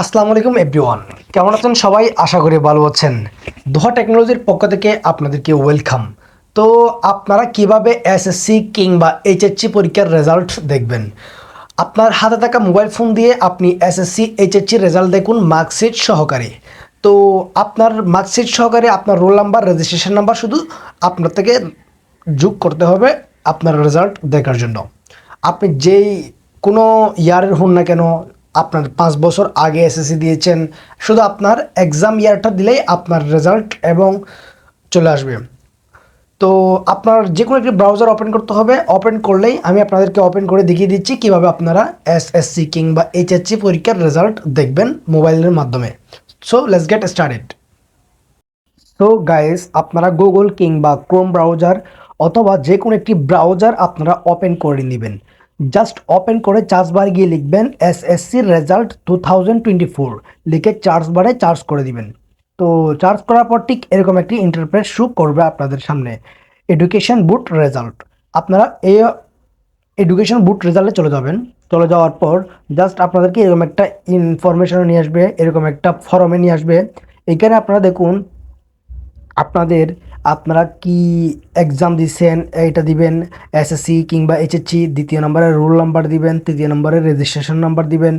আসসালামু আলাইকুম এভরিওয়ান, কেমন আছেন সবাই? আশা করি ভালো আছেন। দোহা টেকনোলজির পক্ষ থেকে আপনাদেরকে ওয়েলকাম। তো আপনারা কিভাবে এসএসসি কিংবা এইচএসসি পরীক্ষার রেজাল্ট দেখবেন? আপনার হাতে থাকা মোবাইল ফোন দিয়ে আপনি এসএসসি এইচএসসি রেজাল্ট দেখুন মার্কশিট সহকারে। তো আপনার মার্কশিট সহকারে আপনার রোল নাম্বার, রেজিস্ট্রেশন নাম্বার শুধু আপনার থেকে যোগ করতে হবে আপনার রেজাল্ট দেখার জন্য। আপনি যেই কোনো ইয়ারের হন না কেন, আপনার 5 বছর আগে এসএসসি দিয়েছেন, শুধু আপনার এক্সাম ইয়ারটা দিলেই আপনার রেজাল্ট এবং চলে আসবে। তো আপনার যে কোনো একটি ব্রাউজার ওপেন করতে হবে। ওপেন করলেই আমি আপনাদেরকে ওপেন করে দেখিয়ে দিচ্ছি কিভাবে আপনারা এসএসসি কিংবা এইচএসসি পরীক্ষার রেজাল্ট দেখবেন মোবাইলের মাধ্যমে। So let's get started. তো গাইস, আপনারা গুগল কিংবা ক্রোম ব্রাউজার অথবা যে কোনো একটি ব্রাউজার আপনারা ওপেন করে নেবেন। জাস্ট ওপেন করে সার্চ বারে গিয়ে লিখবেন এসএসসি রেজাল্ট 2024, লিখে সার্চ বারে সার্চ করে দিবেন। তো সার্চ করার পর ঠিক এরকম একটি ইন্টারফেস শো করবে আপনাদের সামনে, এডুকেশন বোর্ড রেজাল্ট। আপনারা এই এডুকেশন বোর্ড রেজাল্টে চলে যাবেন। চলে যাওয়ার পর জাস্ট আপনাদেরকে এরকম একটা ইনফরমেশন নিয়ে আসবে, এরকম একটা ফর্মে নিয়ে আসবে। এখানে আপনারা দেখুন আপনারা কি এক্সাম দিচ্ছেন এটা দিবেন, এসএসসি কিংবা এইচএসসি। দ্বিতীয় নম্বরে রোল নাম্বার দিবেন, তৃতীয় নম্বরে রেজিস্ট্রেশন নাম্বার দিবেন,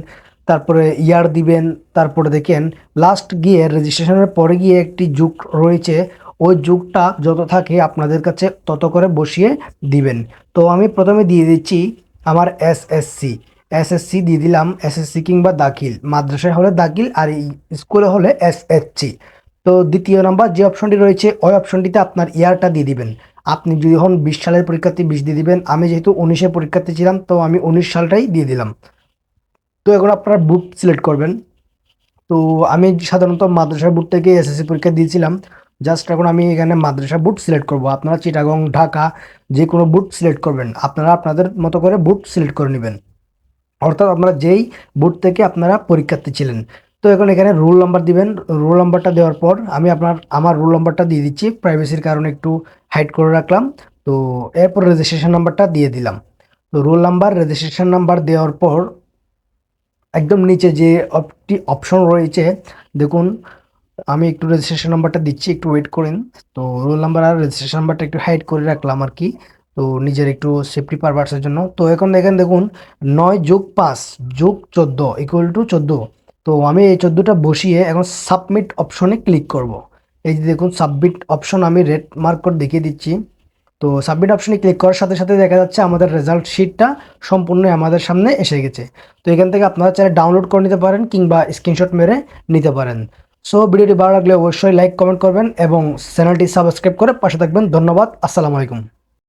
তারপরে ইয়ার দিবেন। তারপরে দেখেন লাস্ট গিয়ে রেজিস্ট্রেশনের পরে গিয়ে একটি যুগ রয়েছে, ওই যুগটা যত থাকে আপনাদের কাছে তত করে বসিয়ে দিবেন। তো আমি প্রথমে দিয়ে দিচ্ছি আমার এসএসসি। এসএসসি দিয়ে দিলাম, এসএসসি কিংবা দাখিল, মাদ্রাসায় হলে দাখিল আর স্কুলে হলে এসএসসি। তো দ্বিতীয় নাম্বার যে অপশনটি রয়েছে ওই অপশনটিতে আপনার ইয়ারটা দিয়ে দিবেন। আপনি যদি হন 20 সালের পরীক্ষার্থী 20 দিয়ে দিবেন। আমি যেহেতু 19-এর পরীক্ষার্থী ছিলাম তো আমি 19 সালটাই দিয়ে দিলাম। তো এখন আপনারা বুক সিলেক্ট করবেন। তো আমি সাধারণত মাদ্রাসা বুট থেকে এসএসসি পরীক্ষা দিয়েছিলাম। জাস্ট এখন আমি এখানে মাদ্রাসা বুট সিলেক্ট করব। আপনারা চিটাগং, ঢাকা যে কোনো বুট সিলেক্ট করবেন। আপনারা আপনাদের মতো করে বুট সিলেক্ট করে নেবেন, অর্থাৎ আপনারা যেই বোর্ড থেকে আপনারা পরীক্ষার্থী ছিলেন। তো এখন এখানে রোল নাম্বার দিবেন। রোল নাম্বারটা দেওয়ার পর আমি আমার রোল নাম্বারটা দিয়ে দিচ্ছি, প্রাইভেসির কারণে একটু হাইড করে রাখলাম। তো এরপর রেজিস্ট্রেশন নাম্বারটা দিয়ে দিলাম। তো রোল নাম্বার, রেজিস্ট্রেশন নাম্বার দেওয়ার পর একদম নিচে যে অপশন রয়েছে দেখুন, আমি একটু রেজিস্ট্রেশন নাম্বারটা দিচ্ছি, একটু ওয়েট করেন। তো রোল নাম্বার আর রেজিস্ট্রেশন নাম্বারটা একটু হাইড করে রাখলাম আর কি, তো নিজের একটু সেফটি পারপাসের জন্য। তো এখন এখানে দেখুন 9+5+14 = 14। তো আমি এই 14টা বসিয়ে এখন সাবমিট অপশনে ক্লিক করব। এই যে দেখুন সাবমিট অপশন আমি রেড মার্ক করে দেখিয়ে দিচ্ছি। তো সাবমিট অপশনে ক্লিক করার সাথে সাথে দেখা যাচ্ছে আমাদের রেজাল্ট শিটটা সম্পূর্ণ আমাদের সামনে এসে গেছে। তো এখান থেকে আপনারা চাইলে ডাউনলোড করে নিতে পারেন কিংবা স্ক্রিনশট মেরে নিতে পারেন। সো ভিডিওটি ভালো লাগলে অবশ্যই লাইক কমেন্ট করবেন এবং চ্যানেলটি সাবস্ক্রাইব করে পাশে থাকবেন। ধন্যবাদ। আসসালামু আলাইকুম।